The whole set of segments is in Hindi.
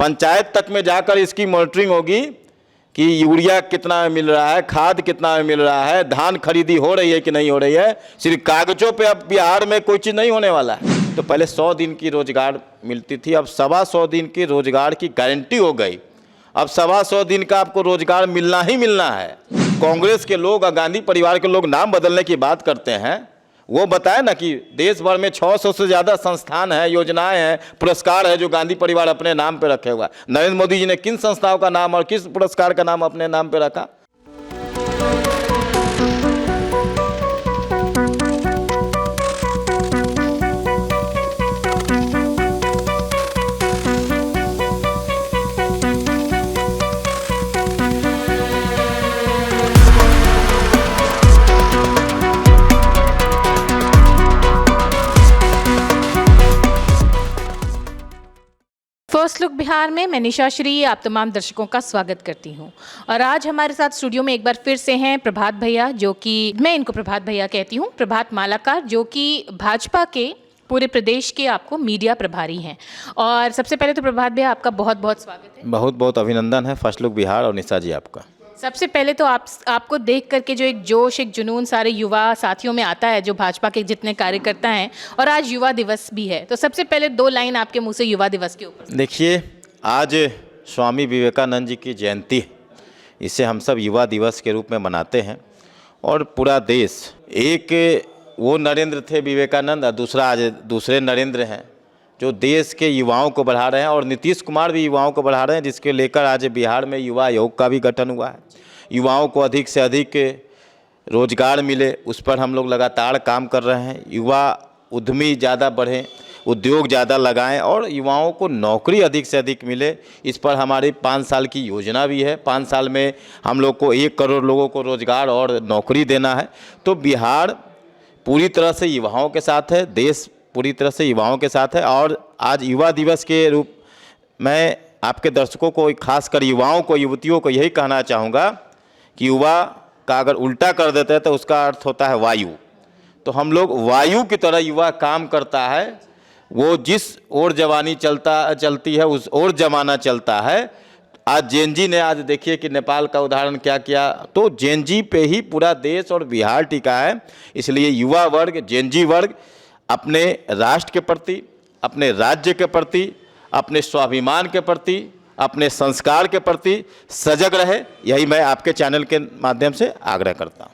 पंचायत तक में जाकर इसकी मॉनिटरिंग होगी कि यूरिया कितना मिल रहा है, खाद कितना मिल रहा है, धान खरीदी हो रही है कि नहीं हो रही है। सिर्फ कागजों पे अब बिहार में कोई चीज़ नहीं होने वाला है। तो पहले 100 दिन की रोजगार मिलती थी, अब 125 दिन की रोजगार की गारंटी हो गई। अब 125 दिन का आपको रोजगार मिलना ही मिलना है। कांग्रेस के लोग और गांधी परिवार के लोग नाम बदलने की बात करते हैं, वो बताए ना कि देश भर में 600 से ज़्यादा संस्थान हैं, योजनाएं हैं, पुरस्कार है जो गांधी परिवार अपने नाम पे रखे हुआ है। नरेंद्र मोदी जी ने किन संस्थाओं का नाम और किस पुरस्कार का नाम अपने नाम पे रखा? फर्स्ट लुक बिहार में मैं निशा श्री आप तमाम दर्शकों का स्वागत करती हूं। और आज हमारे साथ स्टूडियो में एक बार फिर से हैं प्रभात भैया, जो कि मैं इनको प्रभात भैया कहती हूं, प्रभात मालाकार, जो कि भाजपा के पूरे प्रदेश के आपको मीडिया प्रभारी हैं। और सबसे पहले तो प्रभात भैया आपका बहुत बहुत स्वागत है। बहुत बहुत अभिनंदन है फर्स्ट लुक बिहार और निशा जी आपका। सबसे पहले तो आपको देख करके जो एक जोश, एक जुनून सारे युवा साथियों में आता है, जो भाजपा के जितने कार्यकर्ता हैं, और आज युवा दिवस भी है, तो सबसे पहले 2 लाइन आपके मुंह से युवा दिवस के ऊपर। देखिए, आज स्वामी विवेकानंद जी की जयंती है, इसे हम सब युवा दिवस के रूप में मनाते हैं। और पूरा देश, एक वो नरेंद्र थे विवेकानंद और दूसरा आज दूसरे नरेंद्र हैं जो देश के युवाओं को बढ़ा रहे हैं, और नीतीश कुमार भी युवाओं को बढ़ा रहे हैं, जिसके लेकर आज बिहार में युवा आयोग का भी गठन हुआ है। युवाओं को अधिक से अधिक रोजगार मिले, उस पर हम लोग लगातार काम कर रहे हैं। युवा उद्यमी ज़्यादा बढ़ें, उद्योग ज़्यादा लगाएं और युवाओं को नौकरी अधिक से अधिक मिले, इस पर हमारी 5 साल की योजना भी है। 5 साल में हम लोग को 1 करोड़ लोगों को रोजगार और नौकरी देना है। तो बिहार पूरी तरह से युवाओं के साथ है, देश पूरी तरह से युवाओं के साथ है। और आज युवा दिवस के रूप में आपके दर्शकों को, खासकर युवाओं को, युवतियों को यही कहना चाहूँगा कि युवा का अगर उल्टा कर देते हैं तो उसका अर्थ होता है वायु। तो हम लोग वायु की तरह युवा काम करता है, वो जिस ओर जवानी चलती है उस ओर जमाना चलता है। आज जेनजी ने, आज देखिए कि नेपाल का उदाहरण क्या किया, तो जेनजी पे ही पूरा देश और बिहार टिका है। इसलिए युवा वर्ग, जेनजी वर्ग अपने राष्ट्र के प्रति, अपने राज्य के प्रति, अपने स्वाभिमान के प्रति, अपने संस्कार के प्रति सजग रहे, यही मैं आपके चैनल के माध्यम से आग्रह करता हूँ।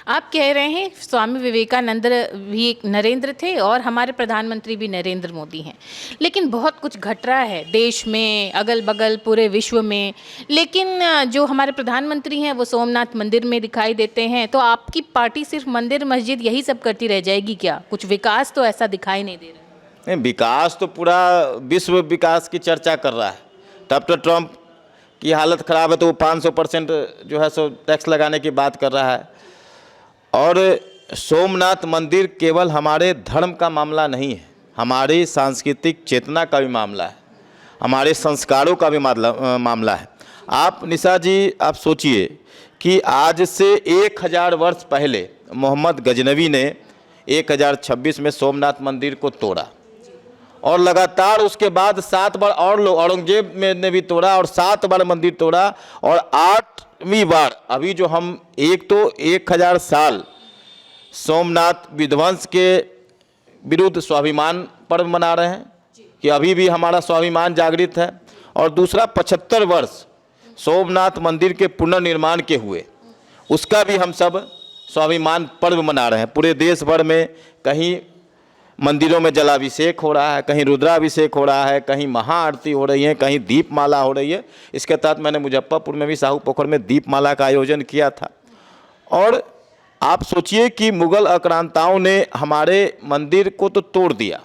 आप कह रहे हैं स्वामी विवेकानंद भी एक नरेंद्र थे और हमारे प्रधानमंत्री भी नरेंद्र मोदी हैं, लेकिन बहुत कुछ घट रहा है देश में, अगल बगल पूरे विश्व में। लेकिन जो हमारे प्रधानमंत्री हैं वो सोमनाथ मंदिर में दिखाई देते हैं, तो आपकी पार्टी सिर्फ मंदिर मस्जिद यही सब करती रह जाएगी क्या? कुछ विकास तो ऐसा दिखाई नहीं दे रहा। नहीं, विकास तो पूरा विश्व विकास की चर्चा कर रहा है। तब तो ट्रंप की हालत ख़राब है तो वो 500% जो है सो टैक्स लगाने की बात कर रहा है। और सोमनाथ मंदिर केवल हमारे धर्म का मामला नहीं है, हमारी सांस्कृतिक चेतना का भी मामला है, हमारे संस्कारों का भी मामला है। आप निशा जी, आप सोचिए कि आज से 1000 वर्ष पहले मोहम्मद गजनवी ने 1026 में सोमनाथ मंदिर को तोड़ा, और लगातार उसके बाद 7 बार और लोग, औरंगजेब ने भी तोड़ा और 7 बार मंदिर तोड़ा, और 8वीं बार अभी जो हम 1000 साल सोमनाथ विध्वंस के विरुद्ध स्वाभिमान पर्व मना रहे हैं कि अभी भी हमारा स्वाभिमान जागृत है। और दूसरा 75 वर्ष सोमनाथ मंदिर के पुनर्निर्माण के हुए, उसका भी हम सब स्वाभिमान पर्व मना रहे हैं। पूरे देश भर में कहीं मंदिरों में जलाभिषेक हो रहा है, कहीं रुद्राभिषेक हो रहा है, कहीं महाआरती हो रही है, कहीं दीपमाला हो रही है। इसके तहत मैंने मुजफ्फरपुर में भी साहू पोखर में दीपमाला का आयोजन किया था। और आप सोचिए कि मुगल आक्रांताओं ने हमारे मंदिर को तो तोड़ दिया,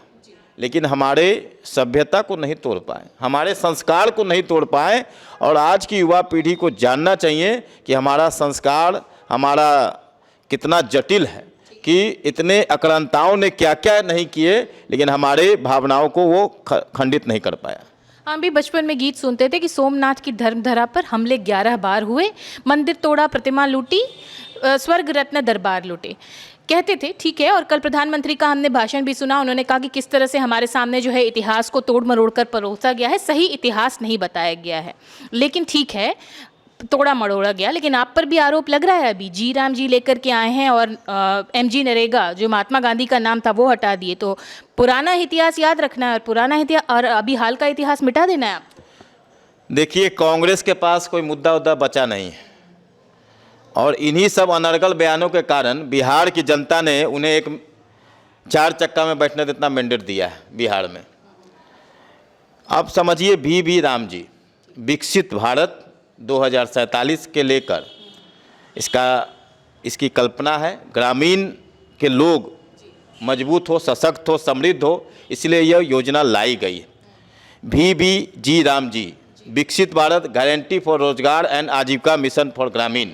लेकिन हमारे सभ्यता को नहीं तोड़ पाए, हमारे संस्कार को नहीं तोड़ पाए। और आज की युवा पीढ़ी को जानना चाहिए कि हमारा संस्कार, हमारा कितना जटिल है, कि इतने आक्रांताओं ने क्या क्या नहीं किए, लेकिन हमारे भावनाओं को वो खंडित नहीं कर पाया। हम भी बचपन में गीत सुनते थे कि सोमनाथ की धर्मधरा पर हमले 11 बार हुए, मंदिर तोड़ा, प्रतिमा लूटी, स्वर्ग रत्न दरबार लूटे। कहते थे, ठीक है। और कल प्रधानमंत्री का हमने भाषण भी सुना, उन्होंने कहा कि किस तरह से हमारे सामने जो है इतिहास को तोड़ मरोड़ कर परोसा गया है, सही इतिहास नहीं बताया गया है। लेकिन ठीक है, तोड़ा मरोड़ा गया। लेकिन आप पर भी आरोप लग रहा है, अभी जी राम जी लेकर के आए हैं और MG नरेगा जो महात्मा गांधी का नाम था वो हटा दिए। तो पुराना इतिहास याद रखना है और पुराना इतिहास और अभी हाल का इतिहास मिटा देना है आपको। देखिए, कांग्रेस के पास कोई मुद्दा उद्दा बचा नहीं है और इन्हीं सब अनर्गल बयानों के कारण बिहार की जनता ने उन्हें एक 4 चक्का में बैठने जितना मैंडेट दिया है बिहार में। अब समझिए, भी राम जी विकसित भारत 2047 के लेकर इसकी कल्पना है। ग्रामीण के लोग मजबूत हो, सशक्त हो, समृद्ध हो, इसलिए यह योजना लाई गई है। जी राम जी विकसित भारत गारंटी फॉर रोजगार एंड आजीविका मिशन फॉर ग्रामीण।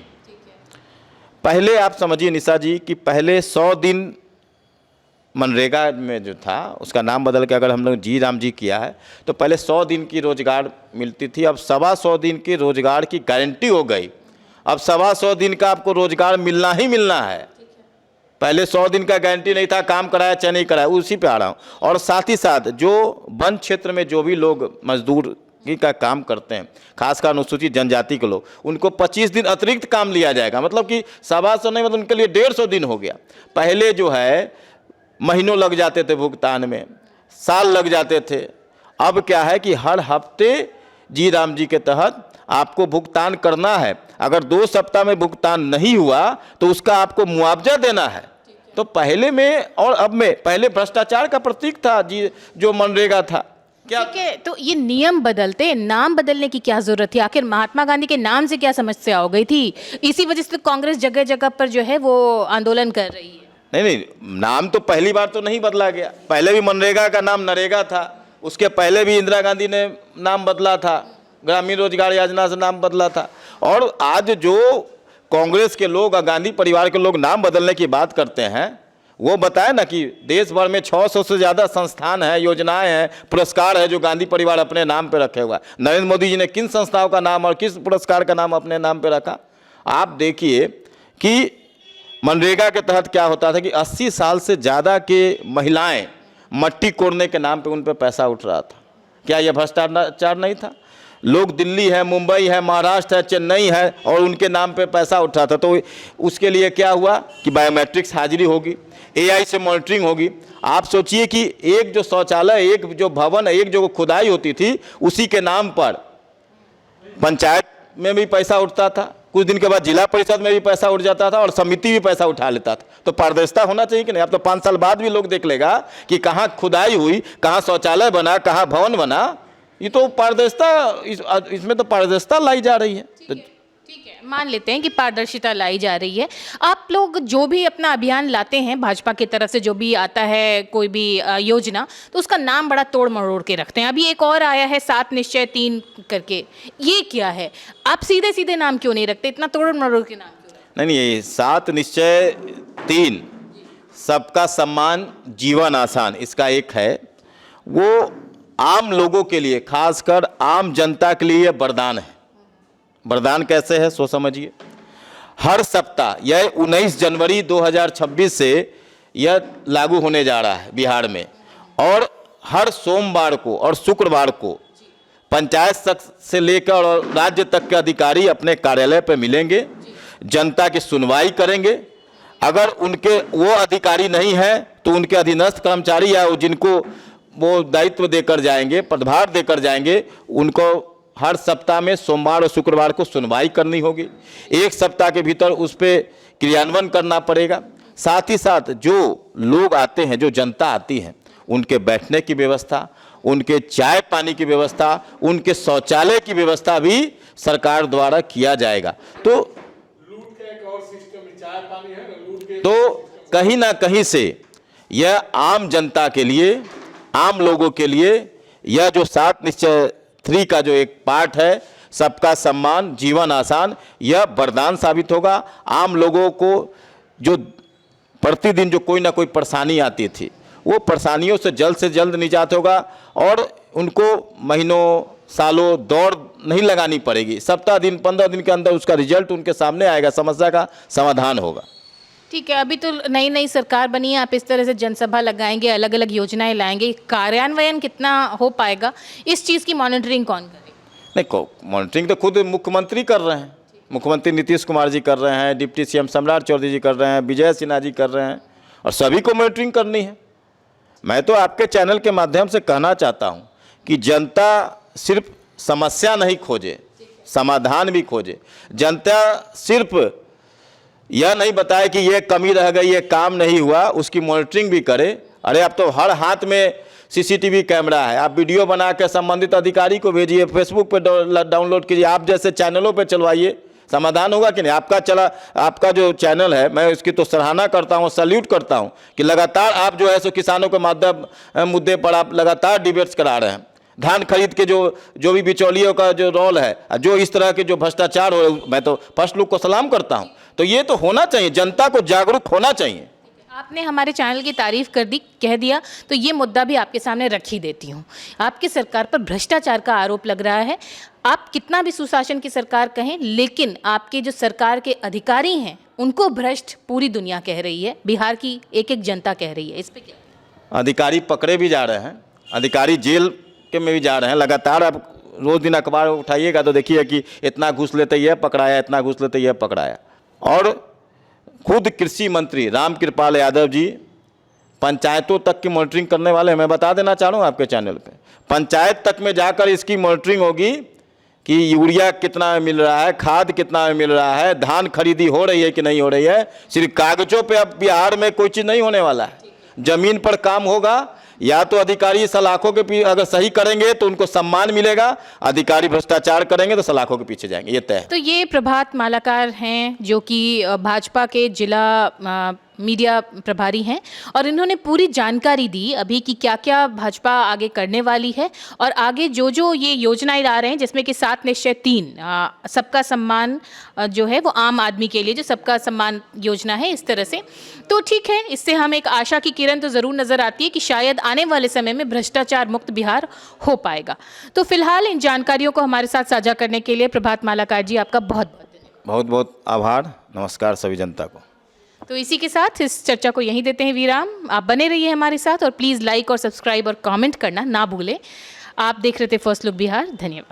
पहले आप समझिए निशा जी कि पहले 100 दिन मनरेगा में जो था उसका नाम बदल के अगर हम लोग जी राम जी किया है तो पहले 100 दिन की रोजगार मिलती थी, अब 125 दिन की रोजगार की गारंटी हो गई। अब 125 दिन का आपको रोजगार मिलना ही मिलना है। पहले 100 दिन का गारंटी नहीं था, काम कराया चाहे नहीं कराया, उसी पे आ रहा हूँ। और साथ ही साथ जो वन क्षेत्र में जो भी लोग मजदूर का काम करते हैं, खासकर अनुसूचित जनजाति के लोग, उनको 25 दिन अतिरिक्त काम लिया जाएगा। मतलब कि 125 नहीं, मतलब उनके लिए 150 दिन हो गया। पहले जो है महीनों लग जाते थे भुगतान में, साल लग जाते थे। अब क्या है कि हर हफ्ते जी राम जी के तहत आपको भुगतान करना है। अगर 2 सप्ताह में भुगतान नहीं हुआ तो उसका आपको मुआवजा देना है। तो पहले में और अब में, पहले भ्रष्टाचार का प्रतीक था जी जो मनरेगा था। क्या ठीक है, तो ये नियम बदलते, नाम बदलने की क्या जरूरत थी? आखिर महात्मा गांधी के नाम से क्या समस्या हो गई थी? इसी वजह से तो कांग्रेस जगह जगह पर जो है वो आंदोलन कर रही है। नहीं, नाम तो पहली बार तो नहीं बदला गया। पहले भी मनरेगा का नाम नरेगा था, उसके पहले भी इंदिरा गांधी ने नाम बदला था, ग्रामीण रोजगार योजना से नाम बदला था। और आज जो कांग्रेस के लोग और गांधी परिवार के लोग नाम बदलने की बात करते हैं, वो बताए ना कि देश भर में 600 से ज़्यादा संस्थान हैं, योजनाएं हैं, पुरस्कार है जो गांधी परिवार अपने नाम पे रखे हुआ है। नरेंद्र मोदी जी ने किन संस्थाओं का नाम और किस पुरस्कार का नाम अपने नाम पे रखा? आप देखिए कि मनरेगा के तहत क्या होता था कि 80 साल से ज़्यादा के महिलाएं मट्टी कोड़ने के नाम पे उन पे पैसा उठ रहा था। क्या यह भ्रष्टाचार नहीं था? लोग दिल्ली है, मुंबई है, महाराष्ट्र है, चेन्नई है और उनके नाम पे पैसा उठ रहा था। तो उसके लिए क्या हुआ कि बायोमेट्रिक्स हाजिरी होगी, AI से मॉनिटरिंग होगी। आप सोचिए कि एक जो शौचालय, एक जो भवन, एक जो खुदाई होती थी, उसी के नाम पर पंचायत में भी पैसा उठता था, कुछ दिन के बाद जिला परिषद में भी पैसा उठ जाता था और समिति भी पैसा उठा लेता था। तो पारदर्शिता होना चाहिए कि नहीं? अब तो 5 साल बाद भी लोग देख लेगा कि कहाँ खुदाई हुई, कहाँ शौचालय बना, कहाँ भवन बना। ये तो पारदर्शिता, इसमें तो पारदर्शिता लाई जा रही है। ठीक है, मान लेते हैं कि पारदर्शिता लाई जा रही है। आप लोग जो भी अपना अभियान लाते हैं, भाजपा की तरफ से जो भी आता है कोई भी योजना, तो उसका नाम बड़ा तोड़ मरोड़ के रखते हैं। अभी एक और आया है 7 निश्चय 3 करके, ये क्या है? आप सीधे सीधे नाम क्यों नहीं रखते? इतना तोड़ मरोड़ के नाम क्यों? नहीं, 7 निश्चय 3 सबका सम्मान जीवन आसान, इसका एक है। वो आम लोगों के लिए, खासकर आम जनता के लिए वरदान है। वरदान कैसे है सो समझिए। हर सप्ताह, यह 19 जनवरी 2026 से यह लागू होने जा रहा है बिहार में, और हर सोमवार को और शुक्रवार को पंचायत से लेकर और राज्य तक के अधिकारी अपने कार्यालय पर मिलेंगे, जनता की सुनवाई करेंगे। अगर उनके वो अधिकारी नहीं है तो उनके अधीनस्थ कर्मचारी या जिनको वो दायित्व देकर जाएंगे, पदभार देकर जाएंगे, उनको हर सप्ताह में सोमवार और शुक्रवार को सुनवाई करनी होगी। 1 सप्ताह के भीतर उस पर क्रियान्वयन करना पड़ेगा। साथ ही साथ जो लोग आते हैं, जो जनता आती है, उनके बैठने की व्यवस्था, उनके चाय पानी की व्यवस्था, उनके शौचालय की व्यवस्था भी सरकार द्वारा किया जाएगा। तो लूट का एक और सिस्टम, चाय पानी है ना, लूट के तो कहीं ना कहीं से यह आम जनता के लिए, आम लोगों के लिए, यह जो 7 निश्चय 3 का जो एक पार्ट है, सबका सम्मान जीवन आसान, यह वरदान साबित होगा। आम लोगों को जो प्रतिदिन जो कोई ना कोई परेशानी आती थी, वो परेशानियों से जल्द निजात होगा और उनको महीनों सालों दौड़ नहीं लगानी पड़ेगी। सप्ताह दिन 15 दिन के अंदर उसका रिजल्ट उनके सामने आएगा, समस्या का समाधान होगा। ठीक है, अभी तो नई नई सरकार बनी है, आप इस तरह से जनसभा लगाएंगे, अलग अलग योजनाएं लाएंगे, कार्यान्वयन कितना हो पाएगा, इस चीज़ की मॉनिटरिंग कौन करेगा? नहीं, मॉनिटरिंग तो खुद मुख्यमंत्री कर रहे हैं। मुख्यमंत्री नीतीश कुमार जी कर रहे हैं, डिप्टी सीएम सम्राट चौधरी जी कर रहे हैं, विजय सिन्हा जी कर रहे हैं, और सभी को मॉनिटरिंग करनी है। मैं तो आपके चैनल के माध्यम से कहना चाहता हूं कि जनता सिर्फ समस्या नहीं खोजे, समाधान भी खोजे। जनता सिर्फ यह नहीं बताए कि ये कमी रह गई, ये काम नहीं हुआ, उसकी मॉनिटरिंग भी करे। अरे अब तो हर हाथ में सीसीटीवी कैमरा है, आप वीडियो बना के संबंधित अधिकारी को भेजिए, फेसबुक पे डाउनलोड कीजिए, आप जैसे चैनलों पे चलवाइए, समाधान होगा कि नहीं। आपका जो चैनल है, मैं इसकी तो सराहना करता हूँ, सैल्यूट करता हूँ कि लगातार आप जो है सो किसानों के मुद्दे पर आप लगातार डिबेट्स करा रहे हैं। धान खरीद के जो भी बिचौलियों का जो रोल है, जो इस तरह के जो भ्रष्टाचार हो, मैं तो फर्स्ट लुक को सलाम करता हूँ। तो ये तो होना चाहिए, जनता को जागरूक होना चाहिए। आपने हमारे चैनल की तारीफ कर दी, कह दिया, तो ये मुद्दा भी आपके सामने रख ही देती हूँ। आपकी सरकार पर भ्रष्टाचार का आरोप लग रहा है। आप कितना भी सुशासन की सरकार कहें, लेकिन आपके जो सरकार के अधिकारी हैं उनको भ्रष्ट पूरी दुनिया कह रही है, बिहार की एक एक जनता कह रही है। इस पे क्या? अधिकारी पकड़े भी जा रहे हैं, अधिकारी जेल के में भी जा रहे हैं। लगातार आप रोज दिन अखबार उठाइएगा तो देखिए कि इतना घूस लेते ही है पकड़ाया, इतना घूस लेते ही है पकड़ाया। और खुद कृषि मंत्री रामकृपाल यादव जी पंचायतों तक की मॉनिटरिंग करने वाले हैं। मैं बता देना चाह रहा हूँ आपके चैनल पे, पंचायत तक में जाकर इसकी मॉनिटरिंग होगी कि यूरिया कितना में मिल रहा है, खाद कितना में मिल रहा है, धान खरीदी हो रही है कि नहीं हो रही है। सिर्फ कागजों पे अब बिहार में कोई चीज़ नहीं होने वाला है, जमीन पर काम होगा। या तो अधिकारी सलाखों के पीछे अगर सही करेंगे तो उनको सम्मान मिलेगा, अधिकारी भ्रष्टाचार करेंगे तो सलाखों के पीछे जाएंगे, ये तय है। तो ये प्रभात मालाकार हैं जो कि भाजपा के जिला मीडिया प्रभारी हैं, और इन्होंने पूरी जानकारी दी अभी कि क्या क्या भाजपा आगे करने वाली है, और आगे जो जो ये योजनाएं ला रहे हैं, जिसमें कि 7 निश्चय 3 सबका सम्मान जो है वो आम आदमी के लिए जो सबका सम्मान योजना है, इस तरह से। तो ठीक है, इससे हम एक आशा की किरण तो ज़रूर नज़र आती है कि शायद आने वाले समय में भ्रष्टाचार मुक्त बिहार हो पाएगा। तो फिलहाल इन जानकारियों को हमारे साथ साझा करने के लिए प्रभात मालाकार जी आपका बहुत बहुत आभार। नमस्कार सभी जनता को। तो इसी के साथ इस चर्चा को यहीं देते हैं विराम। आप बने रहिए हमारे साथ और प्लीज़ लाइक और सब्सक्राइब और कमेंट करना ना भूलें। आप देख रहे थे फर्स्ट लुक बिहार। धन्यवाद।